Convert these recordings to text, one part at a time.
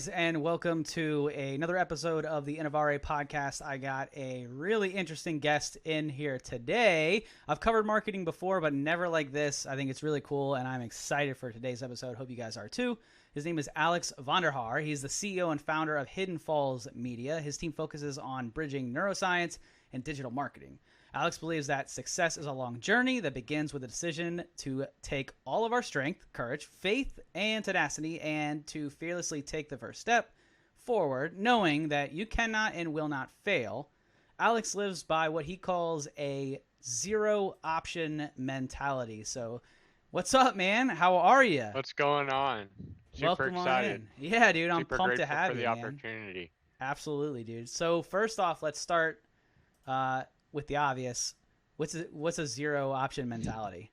guys, and welcome to another episode of the Inovare podcast. I got a really interesting guest in here today. I've covered marketing before, but never like this. I think it's really cool, and I'm excited for today's episode. Hope you guys are too. His name is Alex Vonderhaar. He's the CEO and founder of Hidden Falls Media. His team focuses on bridging neuroscience and digital marketing. Alex believes that success is a long journey that begins with a decision to take all of our strength, courage, faith, and tenacity and to fearlessly take the first step forward, knowing that you cannot and will not fail. Alex lives by what he calls a zero option mentality. So, what's up, man? How are you? What's going on? Super Welcome on excited. in. Yeah, dude, I'm Super pumped to grateful have for you, the man. opportunity. Absolutely, dude. So, first off, let's start uh, with the obvious. What's a zero option mentality?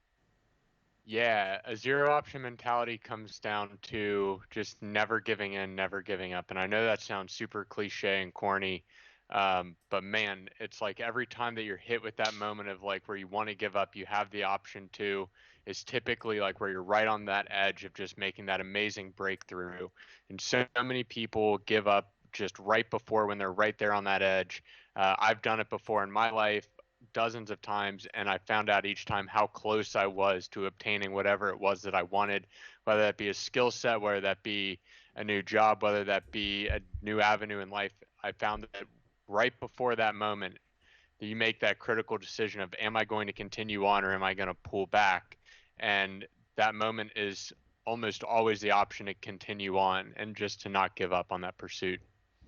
Yeah, a zero option mentality comes down to just never giving in, never giving up. And I know that sounds super cliche and corny, but man, it's like every time that you're hit with that moment of like where you want to give up, you have the option to, is typically like where you're right on that edge of just making that amazing breakthrough. And so many people give up just right before when they're right there on that edge. I've done it before in my life dozens of times, and I found out each time how close I was to obtaining whatever it was that I wanted, whether that be a skill set, whether that be a new job, whether that be a new avenue in life. I found that right before that moment, you make that critical decision of, am I going to continue on or am I going to pull back? And that moment is almost always the option to continue on and just to not give up on that pursuit.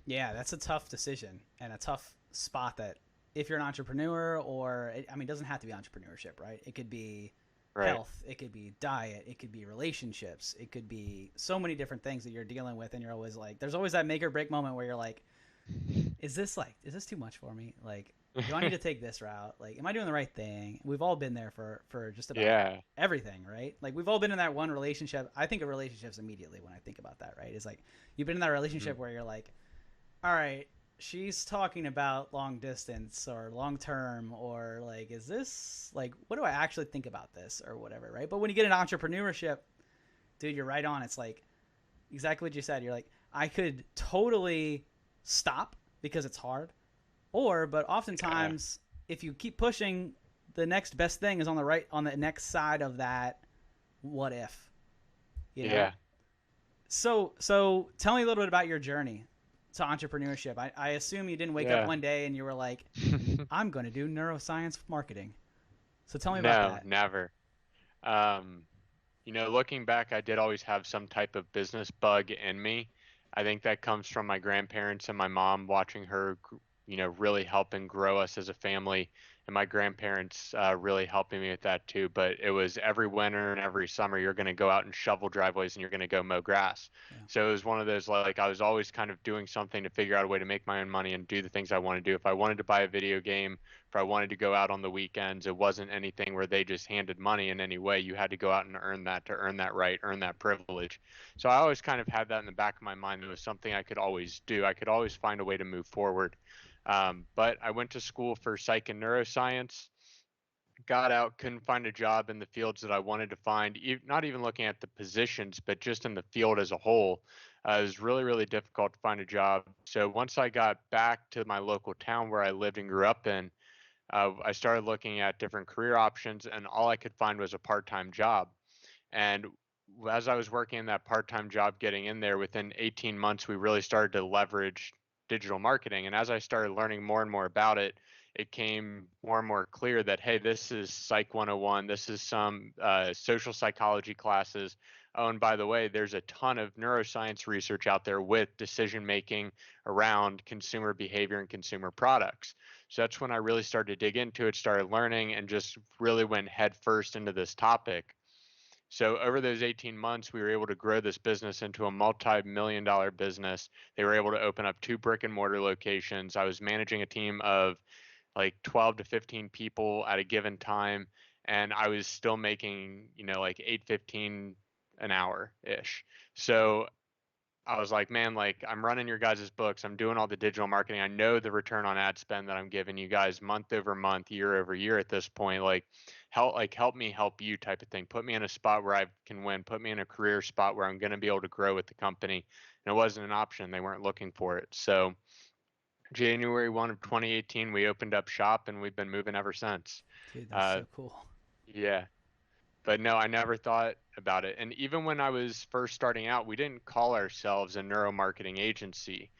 Yeah, that's a tough decision and a tough spot that if you're an entrepreneur or I mean it doesn't have to be entrepreneurship, right? It could be Right. health, it could be diet, it could be relationships, it could be so many different things that you're dealing with and you're always like there's always that make or break moment where you're is this too much for me? Like do I need to take this route? Like am I doing the right thing? We've all been there for just about Yeah. everything, right? Like we've all been in that one relationship. I think of relationships immediately when I think about that, right? It's like you've been in that Mhm. relationship where you're like all right, she's talking about long distance or long term or like, is this like, what do I actually think about this or whatever, right? But when you get into entrepreneurship, dude, you're right on. It's like exactly what you said. You're like, I could totally stop because it's hard, but Yeah. oftentimes if you keep pushing, the next best thing is on the next side of that. What if, you know? Yeah. So tell me a little bit about your journey to entrepreneurship. I assume you didn't wake up Yeah. one day and you were like, I'm going to do neuroscience marketing. So tell me about No, that. never. Um, Looking back, I did always have some type of business bug in me. I think that comes from my grandparents and my mom watching her, really helping grow us as a family, and my grandparents really helping me with that too. But it was every winter and every summer, you're going to go out and shovel driveways and you're going to go mow grass. Yeah. So it was one of those like I was always kind of doing something to figure out a way to make my own money and do the things I want to do. If I wanted to buy a video game, if I wanted to go out on the weekends, it wasn't anything where they just handed money in any way. You had to go out and earn that to earn that right, earn that privilege. So I always kind of had that in the back of my mind. It was something I could always do. I could always find a way to move forward. But I went to school for psych and neuroscience, got out, couldn't find a job in the fields that I wanted to find, not even looking at the positions, but just in the field as a whole. It was really, really difficult to find a job. So once I got back to my local town where I lived and grew up in, I started looking at different career options, and all I could find was a part time job. And as I was working in that part time job, getting in there within 18 months, we really started to leverage digital marketing. And as I started learning more and more about it, it came more and more clear that, hey, this is Psych 101, this is some social psychology classes. Oh, and by the way, there's a ton of neuroscience research out there with decision making around consumer behavior and consumer products. So that's when I really started to dig into it, started learning, and just really went head first into this topic. So over those 18 months, we were able to grow this business into a multi-million dollar business. They were able to open up 2 brick and mortar locations. I was managing a team of like 12 to 15 people at a given time, and I was still making, like 8.15 an hour ish. So I was like, man, like I'm running your guys' books. I'm doing all the digital marketing. I know the return on ad spend that I'm giving you guys month over month, year over year at this point. Help me help you type of thing. Put me in a spot where I can win. Put me in a career spot where I'm going to be able to grow with the company. And it wasn't an option. They weren't looking for it. So January 1 of 2018, we opened up shop and we've been moving ever since. Dude, that's Uh, so cool. yeah, but no, I never thought about it. And even when I was first starting out, we didn't call ourselves a neuromarketing agency.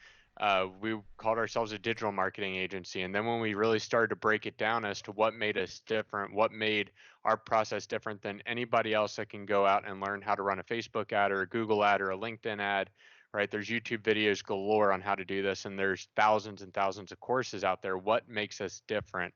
We called ourselves a digital marketing agency. And then when we really started to break it down as to what made us different, what made our process different than anybody else that can go out and learn how to run a Facebook ad or a Google ad or a LinkedIn ad, right? There's YouTube videos galore on how to do this, and there's thousands and thousands of courses out there. What makes us different?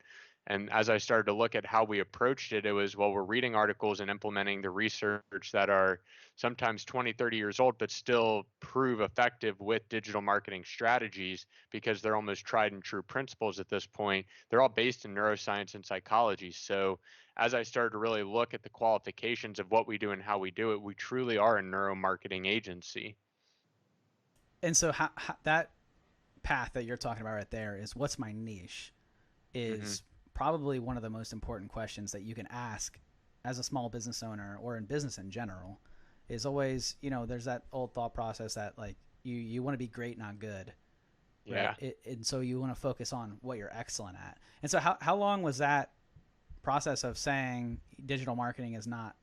And as I started to look at how we approached it, it was, well, we're reading articles and implementing the research that are sometimes 20, 30 years old, but still prove effective with digital marketing strategies because they're almost tried and true principles at this point. They're all based in neuroscience and psychology. So as I started to really look at the qualifications of what we do and how we do it, we truly are a neuromarketing agency. And so that path that you're talking about right there is what's my niche Hmm. is probably one of the most important questions that you can ask as a small business owner or in business in general. Is always, there's that old thought process that like you want to be great, not good, right? Yeah. And so you want to focus on what you're excellent at. And so how long was that process of saying digital marketing is not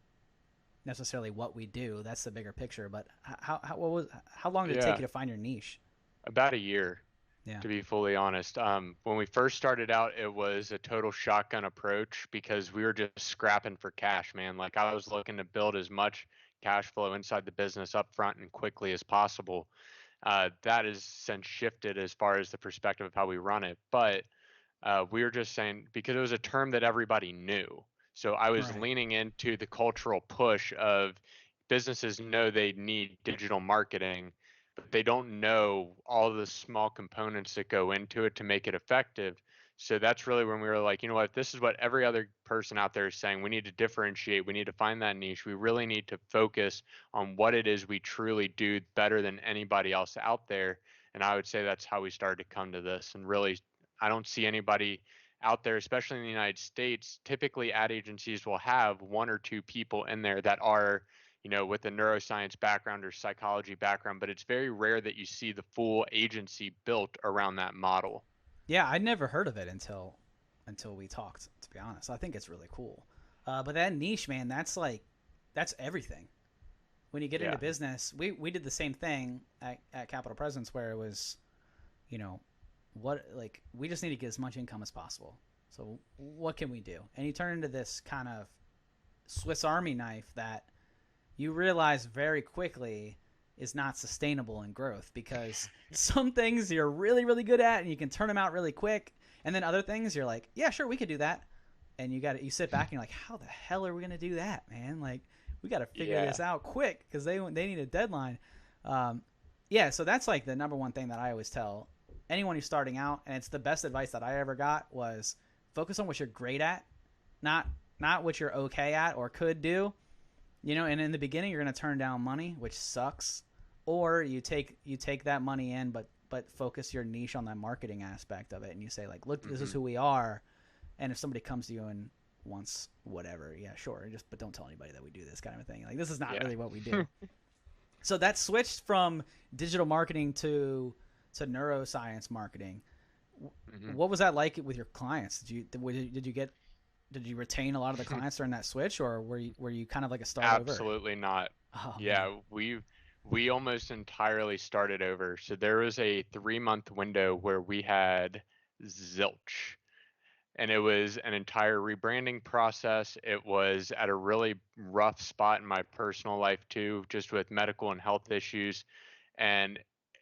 necessarily what we do? That's the bigger picture. But how long did it take Yeah. you to find your niche? About a year. Yeah. To be fully honest. When we first started out, it was a total shotgun approach because we were just scrapping for cash, man. Like I was looking to build as much cash flow inside the business up front and quickly as possible. That has since shifted as far as the perspective of how we run it. But we were just saying because it was a term that everybody knew. So I was Right. leaning into the cultural push of businesses know they need digital marketing, but they don't know all the small components that go into it to make it effective. So that's really when we were like, you know what, this is what every other person out there is saying. We need to differentiate. We need to find that niche. We really need to focus on what it is we truly do better than anybody else out there. And I would say that's how we started to come to this and really I don't see anybody out there, especially in the United States. Typically, ad agencies will have one or two people in there that are, with a neuroscience background or psychology background, but it's very rare that you see the full agency built around that model. Yeah, I'd never heard of it until we talked. To be honest, I think it's really cool. But that niche, man, that's everything. When you get into Yeah. business, we did the same thing at Capital Presence, where it was, you know, what like we just need to get as much income as possible. So what can we do? And you turn into this kind of Swiss Army knife that you realize very quickly is not sustainable in growth because some things you're really really good at and you can turn them out really quick, and then other things you're like, yeah, sure, we could do that, and you sit back and you're like, how the hell are we gonna do that, man? Like, we got to figure Yeah. this out quick because they need a deadline. um, yeah, so that's like the number one thing that I always tell anyone who's starting out, and it's the best advice that I ever got, was focus on what you're great at, not what you're okay at or could do. And in the beginning you're going to turn down money, which sucks, or you take that money in, but focus your niche on that marketing aspect of it, and you say like, look, this is Hmm. who we are, and if somebody comes to you and wants whatever, yeah, sure, just but don't tell anybody that we do this kind of thing. Like, this is not Yeah. really what we do. So that switched from digital marketing to neuroscience marketing. Hmm. What was that like with your clients? Did you retain a lot of the clients during that switch, or were you kind of like a start over? Absolutely not. Oh man. Yeah, we almost entirely started over. So there was a 3 month window where we had zilch. And it was an entire rebranding process. It was at a really rough spot in my personal life too, just with medical and health issues. And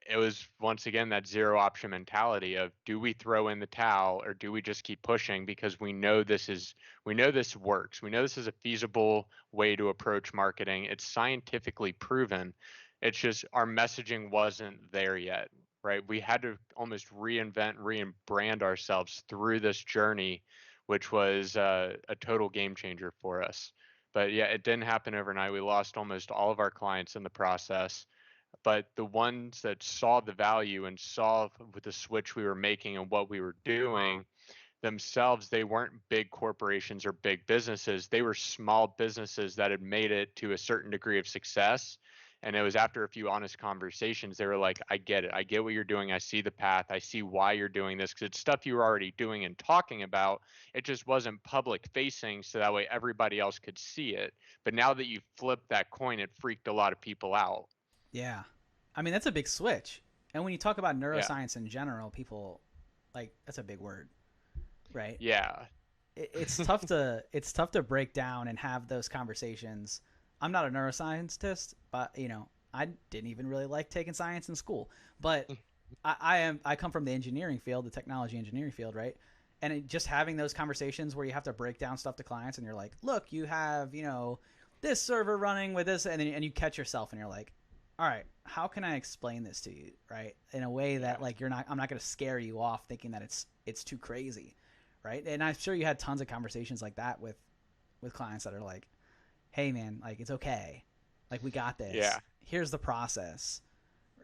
it was once again that zero option mentality of, do we throw in the towel or do we just keep pushing because we know this works. We know this is a feasible way to approach marketing. It's scientifically proven. It's just our messaging wasn't there yet, right? We had to almost reinvent, rebrand ourselves through this journey, which was a total game changer for us. But yeah, it didn't happen overnight. We lost almost all of our clients in the process. but the ones that saw the value and saw with the switch we were making and what we were doing themselves, they weren't big corporations or big businesses. They were small businesses that had made it to a certain degree of success. And it was after a few honest conversations, they were like, I get it. I get what you're doing. I see the path. I see why you're doing this, because it's stuff you were already doing and talking about. It just wasn't public facing, so that way everybody else could see it. But now that you flipped that coin, it freaked a lot of people out. Yeah. I mean, that's a big switch. And when you talk about Yeah. neuroscience in general, people like that's a big word, right? Yeah. It's tough to break down and have those conversations. I'm not a neuroscientist, but I didn't even really like taking science in school. But I come from the engineering field, the technology engineering field, right? And just having those conversations where you have to break down stuff to clients, and you're like, look, you have this server running with this, and you catch yourself, and you're like, all right, how can I explain this to you, right? In a way that Yeah. I'm not going to scare you off thinking that it's too crazy, right? And I'm sure you had tons of conversations like that with clients that are like, hey man, like it's okay, like we got this. Yeah. Here's the process,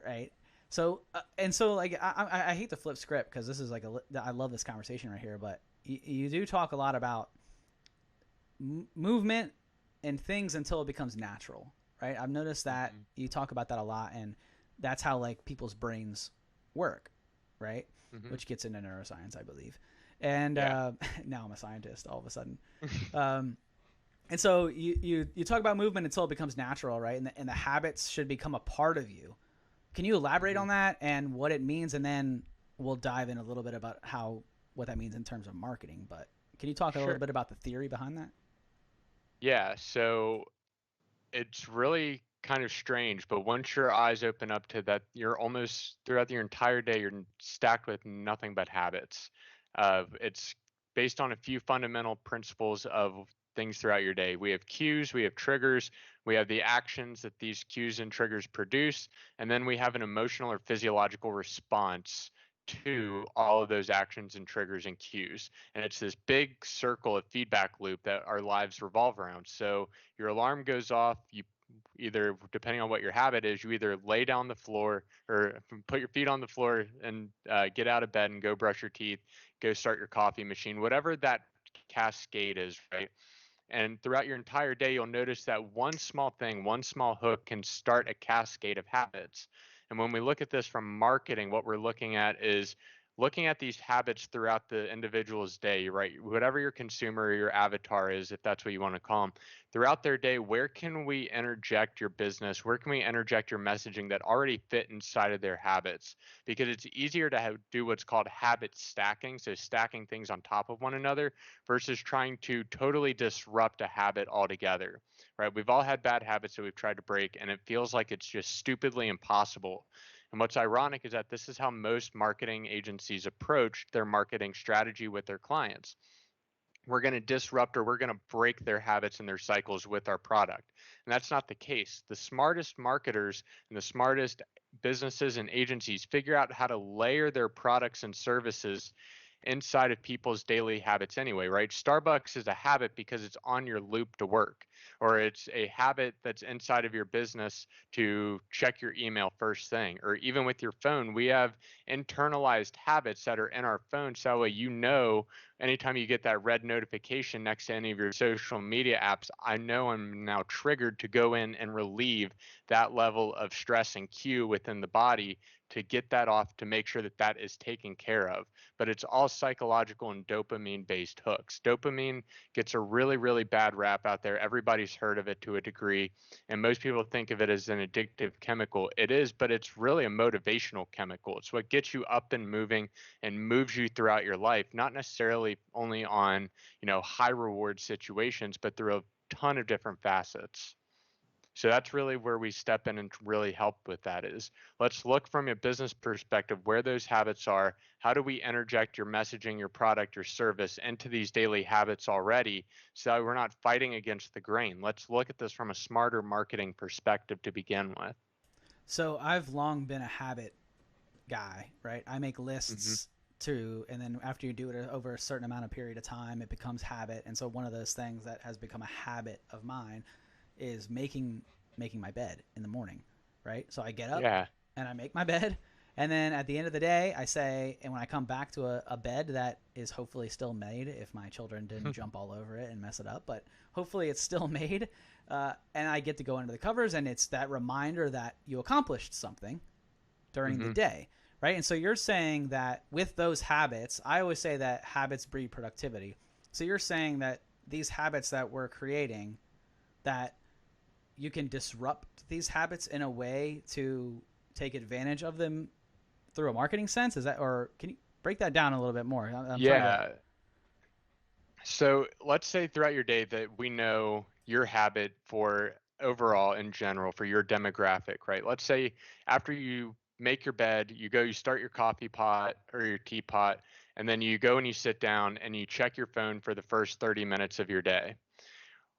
right? So so like I hate to flip script because this is like I love this conversation right here, but you do talk a lot about movement and things until it becomes natural, right? I've noticed that Mm-hmm. you talk about that a lot, and that's how like people's brains work, right? Mm-hmm. Which gets into neuroscience, I believe. And Yeah. now I'm a scientist all of a sudden. Um, and so you talk about movement until it becomes natural, right? And the habits should become a part of you. Can you elaborate Mm-hmm. on that and what it means, and then we'll dive in a little bit about what that means in terms of marketing. But can you talk a little Sure. bit about the theory behind that? Yeah. So it's really kind of strange, but once your eyes open up to that, you're almost throughout your entire day, you're stacked with nothing but habits. It's based on a few fundamental principles of things throughout your day. We have cues, we have triggers, we have the actions that these cues and triggers produce, and then we have an emotional or physiological response to all of those actions and triggers and cues. And it's this big circle of feedback loop that our lives revolve around. So your alarm goes off, you either, depending on what your habit is, you either lay down the floor or put your feet on the floor and get out of bed and go brush your teeth, go start your coffee machine, whatever that cascade is, right? And throughout your entire day, you'll notice that one small thing, one small hook can start a cascade of habits. And when we look at this from marketing, what we're looking at is looking at these habits throughout the individual's day, right? Whatever your consumer or your avatar is, if that's what you want to call them, throughout their day, where can we interject your business? Where can we interject your messaging that already fit inside of their habits? Because it's easier to do what's called habit stacking, so stacking things on top of one another versus trying to totally disrupt a habit altogether, right? We've all had bad habits that we've tried to break, and it feels like it's just stupidly impossible. And what's ironic is that this is how most marketing agencies approach their marketing strategy with their clients. We're going to disrupt or we're going to break their habits and their cycles with our product. And that's not the case. The smartest marketers and the smartest businesses and agencies figure out how to layer their products and services inside of people's daily habits anyway, right? Starbucks is a habit because it's on your loop to work, or it's a habit that's inside of your business to check your email first thing, or even with your phone, we have internalized habits that are in our phone. So that way, anytime you get that red notification next to any of your social media apps, I know I'm now triggered to go in and relieve that level of stress and cue within the body to get that off, to make sure that that is taken care of. But it's all psychological and dopamine based hooks. Dopamine gets a really, really bad rap out there. Everybody's heard of it to a degree, and most people think of it as an addictive chemical. It is, but it's really a motivational chemical. It's what gets you up and moving and moves you throughout your life, not necessarily only on, high reward situations, but through a ton of different facets. So that's really where we step in and really help with that is, let's look from a business perspective where those habits are. How do we interject your messaging, your product, your service into these daily habits already so that we're not fighting against the grain? Let's look at this from a smarter marketing perspective to begin with. So I've long been a habit guy, right? I make Mm-hmm. lists too, and then after you do it over a certain amount of period of time, it becomes habit. And so one of those things that has become a habit of mine is making my bed in the morning. right? So I get up Yeah. and I make my bed. And then at the end of the day, I say, and when I come back to a bed that is hopefully still made, if my children didn't jump all over it and mess it up, but hopefully it's still made. And I get to go under the covers, and it's that reminder that you accomplished something during the Hmm. day, right? And so you're saying that with those habits, I always say that habits breed productivity. So you're saying that these habits that we're creating, that you can disrupt these habits in a way to take advantage of them through a marketing sense. Is that, or can you break that down a little bit more? I'm trying to. Yeah. So let's say throughout your day that we know your habit for overall in general for your demographic, right? Let's say after you make your bed, you go, you start your coffee pot or your teapot, and then you go and you sit down and you check your phone for the first 30 minutes of your day.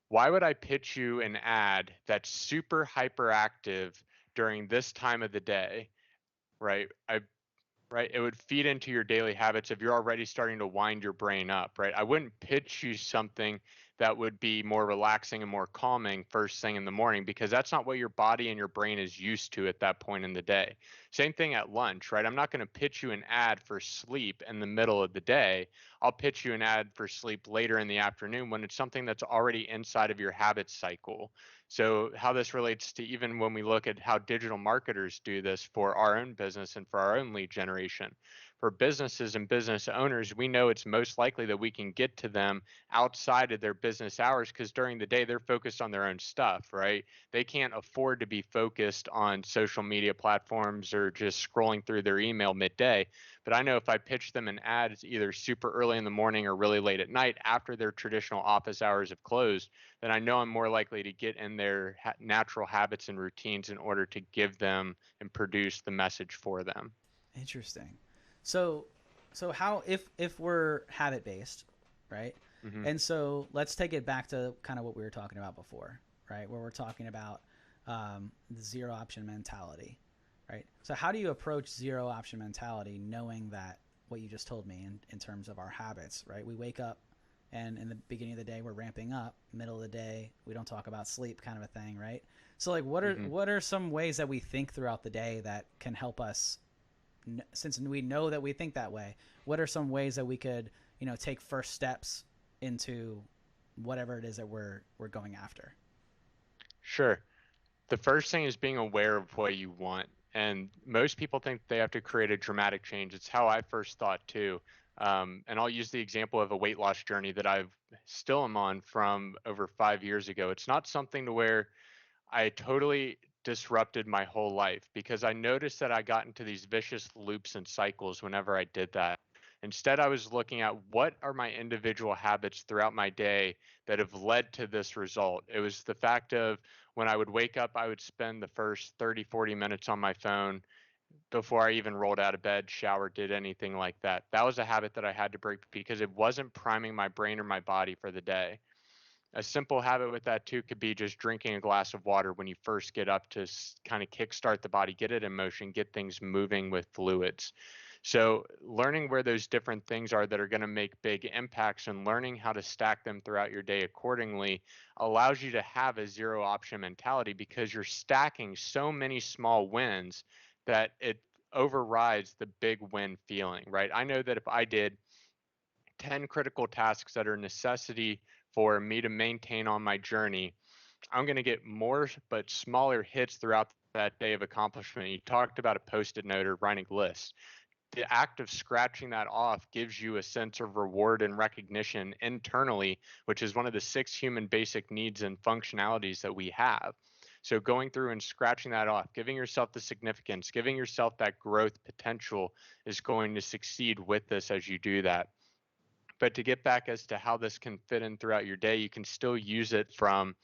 Why would I pitch you an ad that's super hyperactive during this time of the day, right? Right, it would feed into your daily habits if you're already starting to wind your brain up, right? I wouldn't pitch you something that would be more relaxing and more calming first thing in the morning because that's not what your body and your brain is used to at that point in the day. Same thing at lunch, right? I'm not going to pitch you an ad for sleep in the middle of the day. I'll pitch you an ad for sleep later in the afternoon when it's something that's already inside of your habit cycle. So, how this relates to even when we look at how digital marketers do this for our own business and for our own lead generation. For businesses and business owners, we know it's most likely that we can get to them outside of their business hours because during the day they're focused on their own stuff, right? They can't afford to be focused on social media platforms or just scrolling through their email midday. But I know if I pitch them an ad either super early in the morning or really late at night after their traditional office hours have closed, then I know I'm more likely to get in their natural habits and routines in order to give them and produce the message for them. Interesting. So, so how if we're habit based, right? Hmm. And so let's take it back to kind of what we were talking about before, right? Where we're talking about the zero option mentality, right? So how do you approach zero option mentality, knowing that what you just told me in terms of our habits, right? We wake up, and in the beginning of the day we're ramping up. Middle of the day we don't talk about sleep, kind of a thing, right? So like, Hmm. what are some ways that we think throughout the day that can help us, since we know that we think that way, what are some ways that we could, take first steps into whatever it is that we're going after? Sure. The first thing is being aware of what you want. And most people think they have to create a dramatic change. It's how I first thought too. And I'll use the example of a weight loss journey that I've still am on from over 5 years ago. It's not something to where I totally disrupted my whole life because I noticed that I got into these vicious loops and cycles whenever I did that. Instead, I was looking at what are my individual habits throughout my day that have led to this result. It was the fact of when I would wake up, I would spend the first 30, 40 minutes on my phone before I even rolled out of bed, showered, did anything like that. That was a habit that I had to break because it wasn't priming my brain or my body for the day. A simple habit with that too could be just drinking a glass of water when you first get up to kind of kickstart the body, get it in motion, get things moving with fluids. So, learning where those different things are that are going to make big impacts and learning how to stack them throughout your day accordingly allows you to have a zero option mentality because you're stacking so many small wins that it overrides the big win feeling, right? I know that if I did 10 critical tasks that are a necessity for me to maintain on my journey, I'm going to get more but smaller hits throughout that day of accomplishment. You talked about a post-it note or writing lists. The act of scratching that off gives you a sense of reward and recognition internally, which is one of the 6 human basic needs and functionalities that we have. So going through and scratching that off, giving yourself the significance, giving yourself that growth potential is going to succeed with this as you do that. But to get back as to how this can fit in throughout your day, you can still use it from,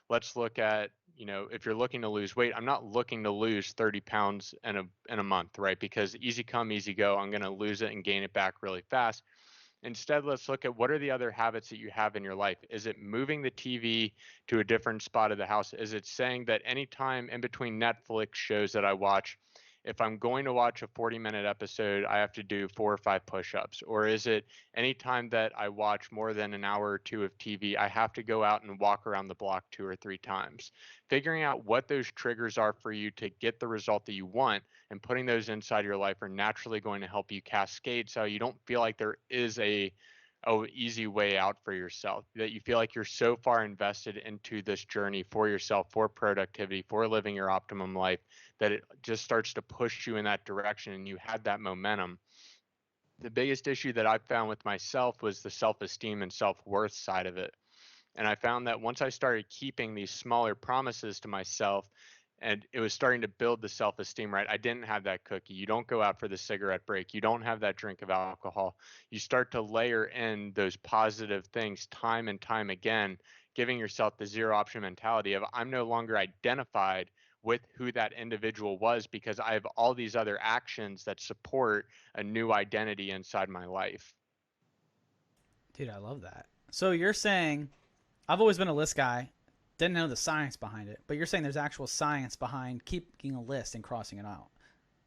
let's look at, if you're looking to lose weight, I'm not looking to lose 30 pounds in a month, right? Because easy come, easy go, I'm going to lose it and gain it back really fast. Instead, let's look at what are the other habits that you have in your life. Is it moving the TV to a different spot of the house? Is it saying that anytime in between Netflix shows that I watch, if I'm going to watch a 40-minute episode, I have to do 4 or 5 push-ups? Or is it anytime that I watch more than an hour or two of TV, I have to go out and walk around the block 2 or 3 times? Figuring out what those triggers are for you to get the result that you want and putting those inside your life are naturally going to help you cascade so you don't feel like there is a easy way out for yourself, that you feel like you're so far invested into this journey for yourself, for productivity, for living your optimum life, that it just starts to push you in that direction and you have that momentum. The biggest issue that I found with myself was the self-esteem and self-worth side of it. And I found that once I started keeping these smaller promises to myself, and it was starting to build the self-esteem, right? I didn't have that cookie. You don't go out for the cigarette break. You don't have that drink of alcohol. You start to layer in those positive things time and time again, giving yourself the zero option mentality of I'm no longer identified with who that individual was because I have all these other actions that support a new identity inside my life. Dude, I love that. So you're saying I've always been a list guy, didn't know the science behind it, but you're saying there's actual science behind keeping a list and crossing it out.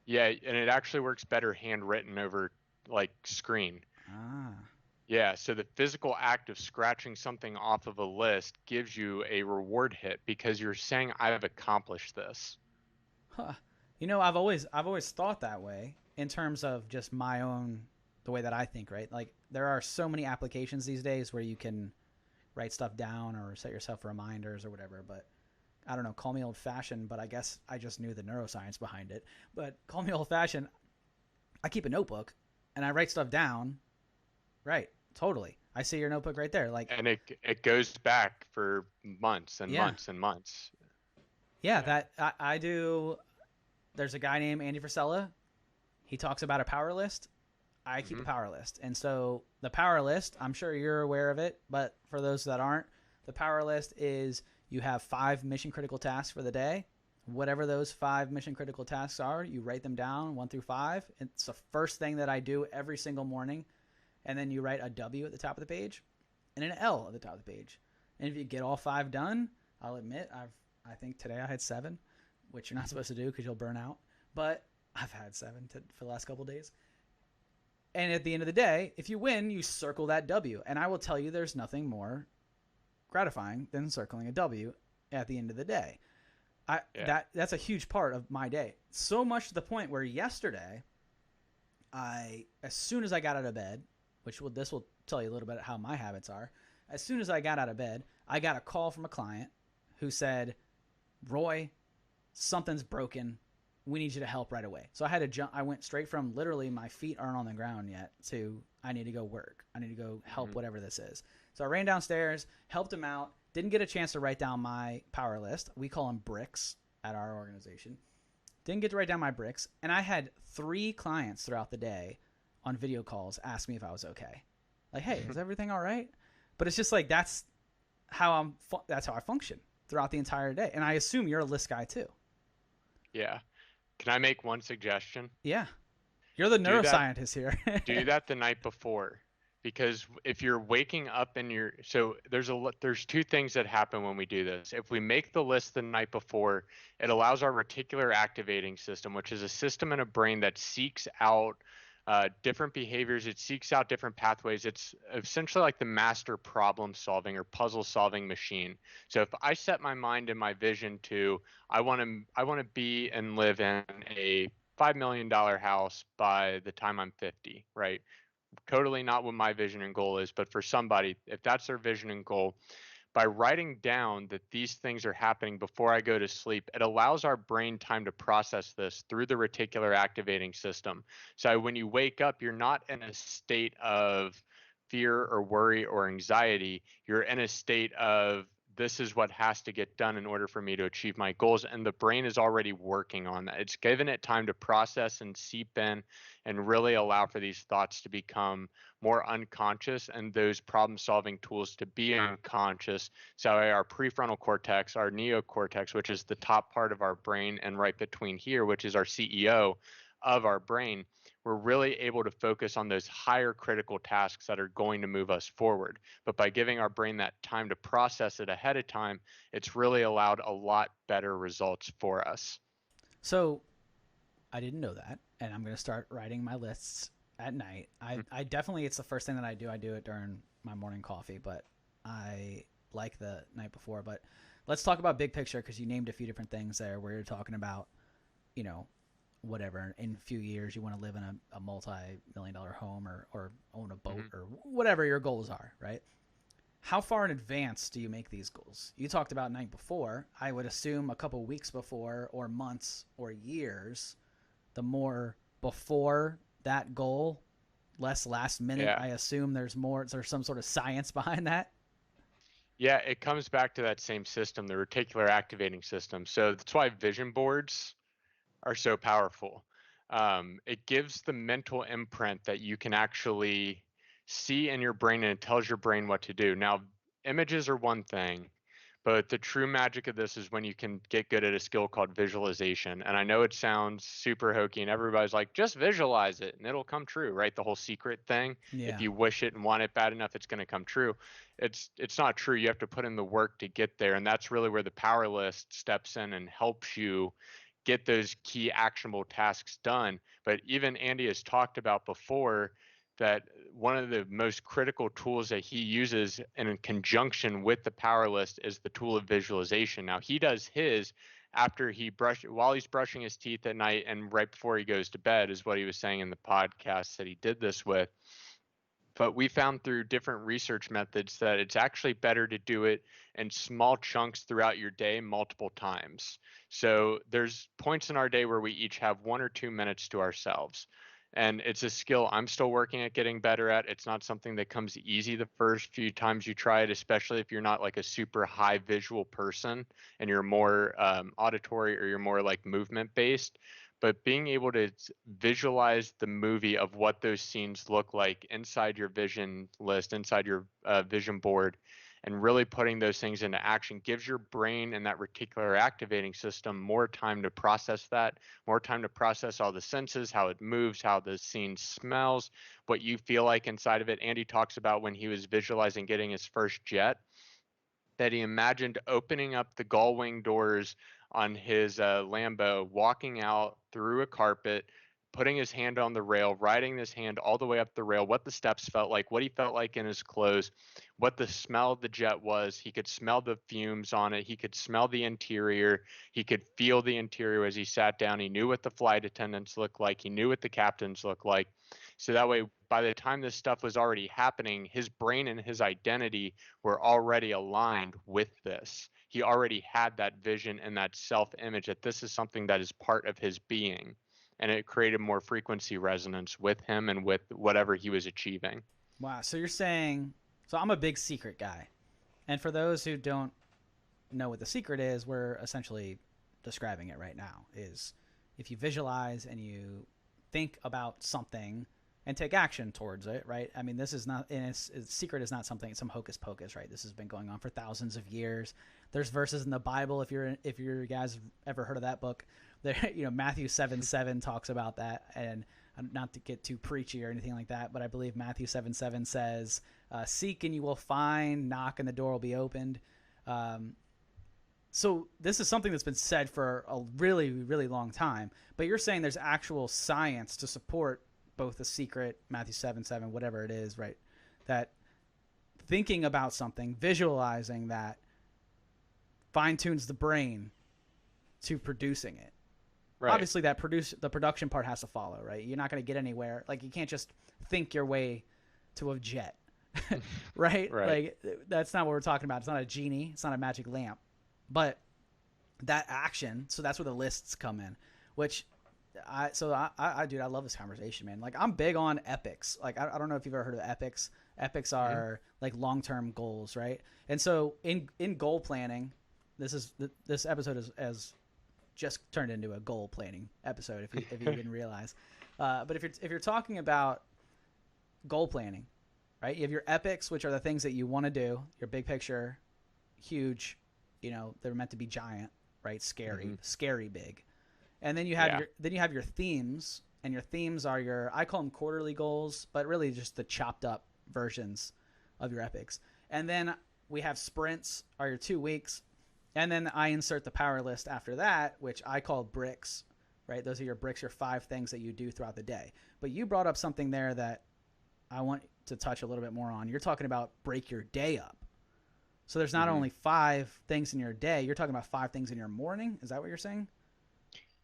Yeah, and it actually works better handwritten over like screen. Ah, Yeah, so the physical act of scratching something off of a list gives you a reward hit because you're saying I've accomplished this. huh. I've always thought that way in terms of just my own the way that I think, right? Like there are so many applications these days where you can write stuff down or set yourself reminders or whatever, but I don't know, call me old fashioned, but I guess I just knew the neuroscience behind it. But call me old fashioned, I keep a notebook and I write stuff down. Right, totally. I see your notebook right there. Like, And it goes back for months and yeah, months and months. yeah, Yeah. that I do. There's a guy named Andy Frisella. He talks about a power list. I keep a Hmm. power list. And so the power list, I'm sure you're aware of it, but for those that aren't, the power list is you have 5 mission critical tasks for the day. Whatever those 5 mission critical tasks are, you write them down 1 through 5. It's the first thing that I do every single morning. And then you write a W at the top of the page and an L at the top of the page. And if you get all 5 done, I'll admit I think today I had 7, which you're not supposed to do because you'll burn out. But I've had 7 for the last couple of days. And at the end of the day, if you win, you circle that W. And I will tell you, there's nothing more gratifying than circling a W at the end of the day. Yeah. That's a huge part of my day. So much to the point where yesterday, as soon as I got out of bed, this will tell you a little bit how my habits are. As soon as I got out of bed, I got a call from a client who said, "Roy, something's broken. We need you to help right away." So I had to jump. I went straight from literally my feet aren't on the ground yet to I need to go work. I need to go help Hmm. whatever this is. So I ran downstairs, helped him out. Didn't get a chance to write down my power list. We call them bricks at our organization. Didn't get to write down my bricks. And I had 3 clients throughout the day on video calls ask me if I was okay. Like, hey, is everything all right? But it's just like that's that's how I function throughout the entire day. And I assume you're a list guy too. Yeah. Can I make one suggestion? Yeah. You're the Do that neuroscientist here. do that the night before, because if you're waking up and there's 2 things that happen when we do this. If we make the list the night before, it allows our reticular activating system, which is a system in a brain that seeks out different behaviors. It seeks out different pathways. It's essentially like the master problem solving or puzzle solving machine. So if I set my mind and my vision to I want to be and live in a $5 million house by the time I'm 50, right? Totally not what my vision and goal is, but for somebody, if that's their vision and goal, by writing down that these things are happening before I go to sleep, it allows our brain time to process this through the reticular activating system. So when you wake up, you're not in a state of fear or worry or anxiety. You're in a state of this is what has to get done in order for me to achieve my goals. And the brain is already working on that. It's given it time to process and seep in and really allow for these thoughts to become more unconscious and those problem solving tools to be unconscious. So our prefrontal cortex, our neocortex, which is the top part of our brain, and right between here, which is our CEO of our brain, we're really able to focus on those higher critical tasks that are going to move us forward. But by giving our brain that time to process it ahead of time, it's really allowed a lot better results for us. So I didn't know that, and I'm going to start writing my lists at night. Mhm. I definitely, it's the first thing that I do. I do it during my morning coffee, but I like the night before. But let's talk about big picture, because you named a few different things there where you're talking about, you know, whatever, in a few years you want to live in a multi-million-dollar home, or own a boat, Mhm. or whatever your goals are, right? How far in advance do you make these goals? You talked about night before. I would assume a couple weeks before, or months, or years. The more before that goal, less last minute. Yeah. I assume there's some sort of science behind that. Yeah, it comes back to that same system, the reticular activating system. So that's why vision boards are so powerful. It gives the mental imprint that you can actually see in your brain, and it tells your brain what to do. Now, images are one thing, but the true magic of this is when you can get good at a skill called visualization. And I know it sounds super hokey, and everybody's like, just visualize it and it'll come true, right? The whole secret thing. If Yeah. you wish it and want it bad enough, it's going to come true. It's not true. You have to put in the work to get there. And that's really where the power list steps in and helps you get those key actionable tasks done. But even Andy has talked about before that one of the most critical tools that he uses in conjunction with the power list is the tool of visualization. Now, he does his after while he's brushing his teeth at night and right before he goes to bed, is what he was saying in the podcast that he did this with. But we found through different research methods that it's actually better to do it in small chunks throughout your day multiple times. So there's points in our day where we each have 1 or 2 minutes to ourselves. And it's a skill I'm still working at getting better at. It's not something that comes easy the first few times you try it, especially if you're not like a super high visual person and you're more auditory, or you're more like movement based. But being able to visualize the movie of what those scenes look like inside your vision list, inside your vision board, and really putting those things into action gives your brain and that reticular activating system more time to process that, more time to process all the senses, how it moves, how the scene smells, what you feel like inside of it. Andy talks about when he was visualizing getting his first jet, that he imagined opening up the gull wing doors on his Lambo, walking out through a carpet, putting his hand on the rail, riding his hand all the way up the rail, what the steps felt like, what he felt like in his clothes, what the smell of the jet was. He could smell the fumes on it. He could smell the interior. He could feel the interior as he sat down. He knew what the flight attendants looked like. He knew what the captains looked like. So that way, by the time this stuff was already happening, his brain and his identity were already aligned with this. He already had that vision and that self image that this is something that is part of his being. And it created more frequency resonance with him and with whatever he was achieving. Wow. So you're saying, so I'm a big secret guy. And for those who don't know what the secret is, we're essentially describing it right now. Is if you visualize and you think about something and take action towards it, right? I mean, this is not, and it's secret is not something, some hocus pocus, right? This has been going on for thousands of years. There's verses in the Bible, if you're guys ever heard of that book, there, Matthew 7:7 talks about that. And not to get too preachy or anything like that, but I believe Matthew 7:7 says, seek and you will find, knock and the door will be opened. So this is something that's been said for a really, really long time. But you're saying there's actual science to support both the secret, Matthew 7:7, whatever it is, right? That thinking about something, visualizing that, fine tunes the brain to producing it. Right. Obviously, the production part has to follow, right? You're not going to get anywhere. Like, you can't just think your way to a jet, right? Right. Like, that's not what we're talking about. It's not a genie. It's not a magic lamp. But that action, so that's where the lists come in, which dude, I love this conversation, man. Like, I'm big on epics. Like, I don't know if you've ever heard of epics. Epics are like long-term goals, right? And so in goal planning, this episode has just turned into a goal planning episode, if you didn't realize. But if you're talking about goal planning, right? You have your epics, which are the things that you want to do, your big picture, huge, they're meant to be giant, right? Scary big. And then you have your themes, and your themes are I call them quarterly goals, but really just the chopped up versions of your epics. And then we have sprints, are your 2 weeks. And then I insert the power list after that, which I call bricks, right? Those are your bricks, your 5 things that you do throughout the day. But you brought up something there that I want to touch a little bit more on. You're talking about break your day up. So there's not Hmm. only 5 things in your day, you're talking about 5 things in your morning. Is that what you're saying?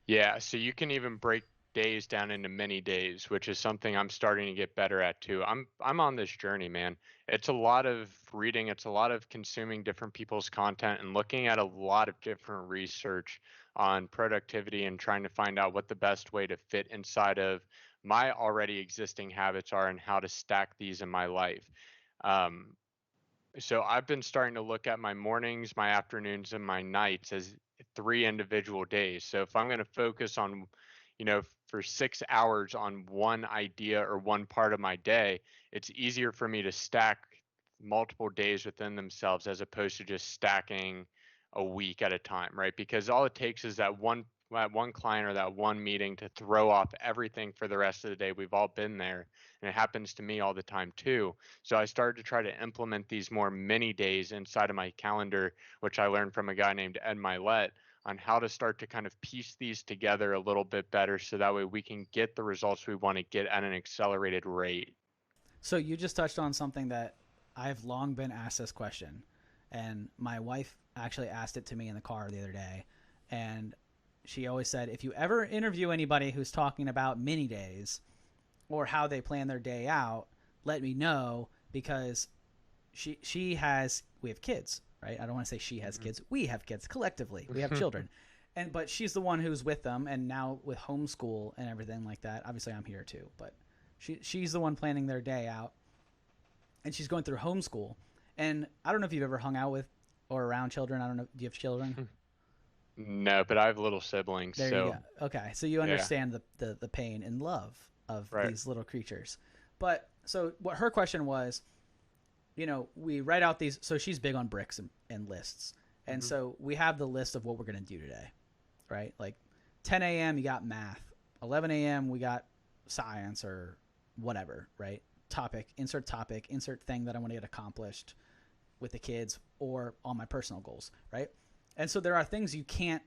Yeah, so you can even break days down into mini days, which is something I'm starting to get better at too. I'm on this journey, man. It's a lot of reading, it's a lot of consuming different people's content and looking at a lot of different research on productivity and trying to find out what the best way to fit inside of my already existing habits are and how to stack these in my life. Um, so I've been starting to look at my mornings, my afternoons, and my nights as 3 individual days. So if I'm going to focus on, for 6 hours on one idea or one part of my day, it's easier for me to stack multiple days within themselves as opposed to just stacking a week at a time, right? Because all it takes is that one client or that one meeting to throw off everything for the rest of the day. We've all been there, and it happens to me all the time too. So I started to try to implement these more mini days inside of my calendar, which I learned from a guy named Ed Milet on how to start to kind of piece these together a little bit better so that way we can get the results we want to get at an accelerated rate. So you just touched on something that I've long been asked this question, and my wife actually asked it to me in the car the other day, and she always said, if you ever interview anybody who's talking about mini days or how they plan their day out, let me know because she has we have kids, right? I don't want to say she has kids. We have kids collectively. We have Mm-hmm. children. And but she's the one who's with them and now with homeschool and everything like that. Obviously I'm here too, but she's the one planning their day out and she's going through homeschool. And I don't know if you've ever hung out with or around children. I don't know. Do you have children? No, but I have little siblings, There you so go. Okay, so you yeah, understand the pain and love of right. these little creatures. But so what her question was, we write out these. So she's big on bricks and lists, and Hmm. so we have the list of what we're gonna do today, right? Like 10 a.m. you got math, 11 a.m. we got science or whatever, right? Topic, insert thing that I want to get accomplished with the kids or on my personal goals, right? And so there are things you can't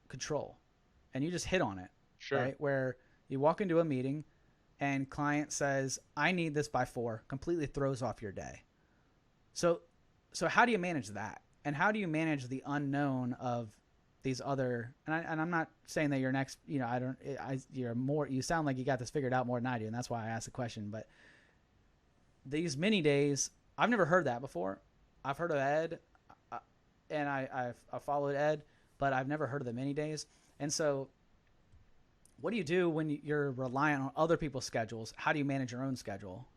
control, and you just hit on it, Sure. right? Where you walk into a meeting and client says, "I need this by 4," completely throws off your day. So, so how do you manage that? And how do you manage the unknown of these other? And I'm not saying that you're next. I don't. You're more. You sound like you got this figured out more than I do, and that's why I asked the question. But these mini days, I've never heard that before. I've heard of Ed, uh, and I've followed Ed, but I've never heard of the mini days. And so, what do you do when you're reliant on other people's schedules? How do you manage your own schedule?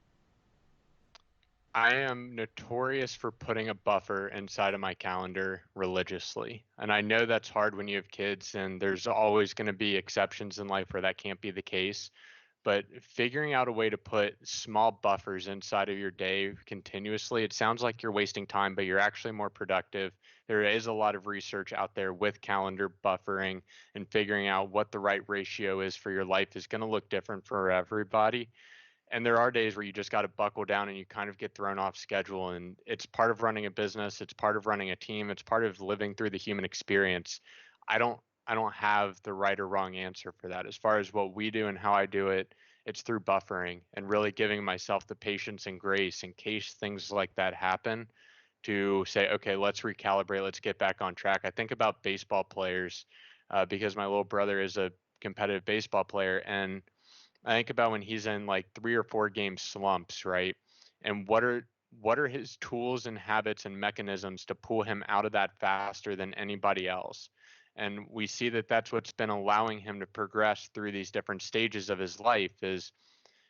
I am notorious for putting a buffer inside of my calendar religiously. And I know that's hard when you have kids, and there's always going to be exceptions in life where that can't be the case. But figuring out a way to put small buffers inside of your day continuously, it sounds like you're wasting time, but you're actually more productive. There is a lot of research out there with calendar buffering and figuring out what the right ratio is for your life is going to look different for everybody. And there are days where you just got to buckle down and you kind of get thrown off schedule, and it's part of running a business, it's part of running a team, it's part of living through the human experience. I don't have the right or wrong answer for that. As far as what we do and how I do it, it's through buffering and really giving myself the patience and grace in case things like that happen, to say, okay, let's recalibrate, let's get back on track. I think about baseball players, because my little brother is a competitive baseball player, and I think about when he's in like 3 or 4 game slumps, right? And what are his tools and habits and mechanisms to pull him out of that faster than anybody else? And we see that that's what's been allowing him to progress through these different stages of his life is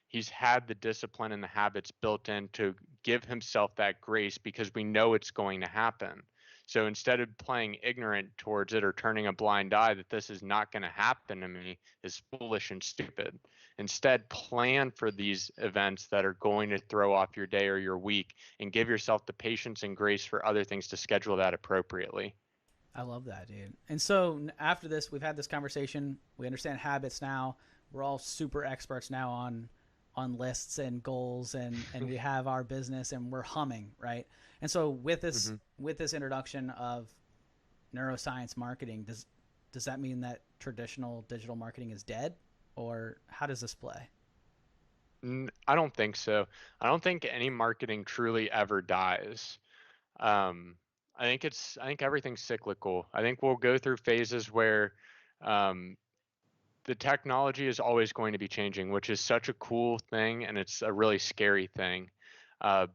he's had the discipline and the habits built in to give himself that grace because we know it's going to happen. So instead of playing ignorant towards it or turning a blind eye that this is not going to happen to me is foolish and stupid. Instead, plan for these events that are going to throw off your day or your week and give yourself the patience and grace for other things to schedule that appropriately. I love that, dude. And so after this, we've had this conversation. We understand habits now. We're all super experts now on lists and goals, and we have our business and we're humming, right? And so Hmm. with this introduction of neuroscience marketing, does that mean that traditional digital marketing is dead, or how does this play? I don't think so. I don't think any marketing truly ever dies. Um, I think everything's cyclical. I think we'll go through phases where um, the technology is always going to be changing, which is such a cool thing, and it's a really scary thing. Uh,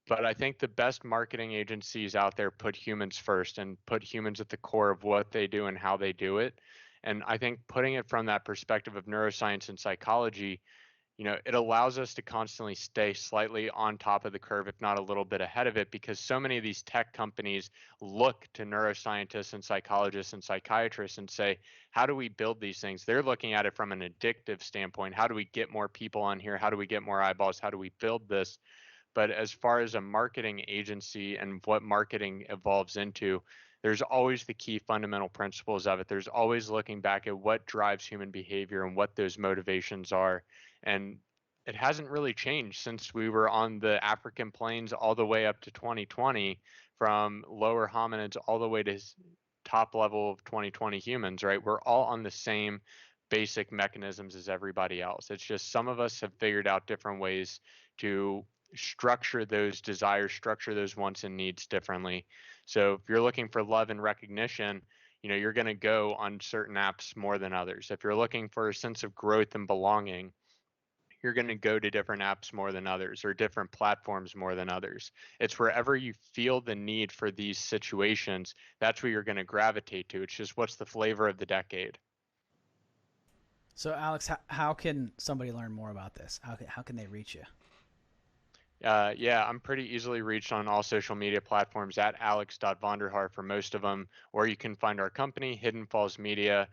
but I think the best marketing agencies out there put humans first and put humans at the core of what they do and how they do it. And I think putting it from that perspective of neuroscience and psychology, it allows us to constantly stay slightly on top of the curve, if not a little bit ahead of it, because so many of these tech companies look to neuroscientists and psychologists and psychiatrists and say, how do we build these things? They're looking at it from an addictive standpoint. How do we get more people on here? How do we get more eyeballs? How do we build this? But as far as a marketing agency and what marketing evolves into, there's always the key fundamental principles of it. There's always looking back at what drives human behavior and what those motivations are. And it hasn't really changed since we were on the African plains all the way up to 2020, from lower hominids all the way to top level of 2020 humans, right? We're all on the same basic mechanisms as everybody else. It's just some of us have figured out different ways to structure those desires, structure those wants and needs differently. So if you're looking for love and recognition, you're going to go on certain apps more than others. If you're looking for a sense of growth and belonging, you're going to go to different apps more than others or different platforms more than others. It's wherever you feel the need for these situations, that's where you're going to gravitate to. It's just what's the flavor of the decade. So, Alex, how can somebody learn more about this? How can they reach you? Yeah, I'm pretty easily reached on all social media platforms at alex.vonderhaar for most of them, or you can find our company, Hidden Falls Media,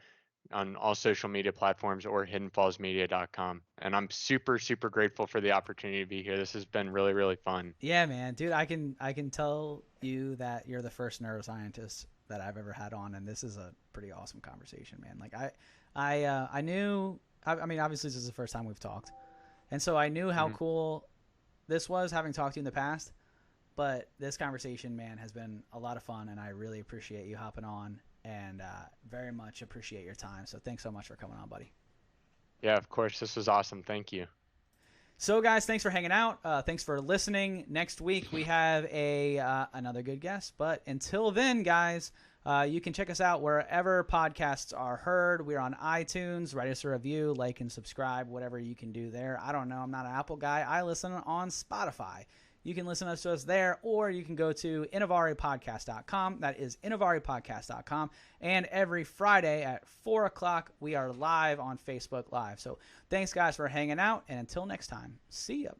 on all social media platforms or hiddenfallsmedia.com. And I'm super, super grateful for the opportunity to be here. This has been really, really fun. Yeah, man, dude, I can tell you that you're the first neuroscientist that I've ever had on, and this is a pretty awesome conversation, man. Like I knew, I mean, obviously this is the first time we've talked, and so I knew how Mhm. cool this was, having talked to you in the past. But this conversation, man, has been a lot of fun, and I really appreciate you hopping on, and very much appreciate your time. So thanks so much for coming on, buddy. Yeah, of course. This was awesome. Thank you. So, guys, thanks for hanging out. Thanks for listening. Next week we have another good guest. But until then, guys, you can check us out wherever podcasts are heard. We're on iTunes. Write us a review, like and subscribe, whatever you can do there. I don't know. I'm not an Apple guy. I listen on Spotify. You can listen to us there, or you can go to inovarepodcast.com. That is inovarepodcast.com. And every Friday at 4 o'clock, we are live on Facebook Live. So thanks, guys, for hanging out. And until next time, see ya.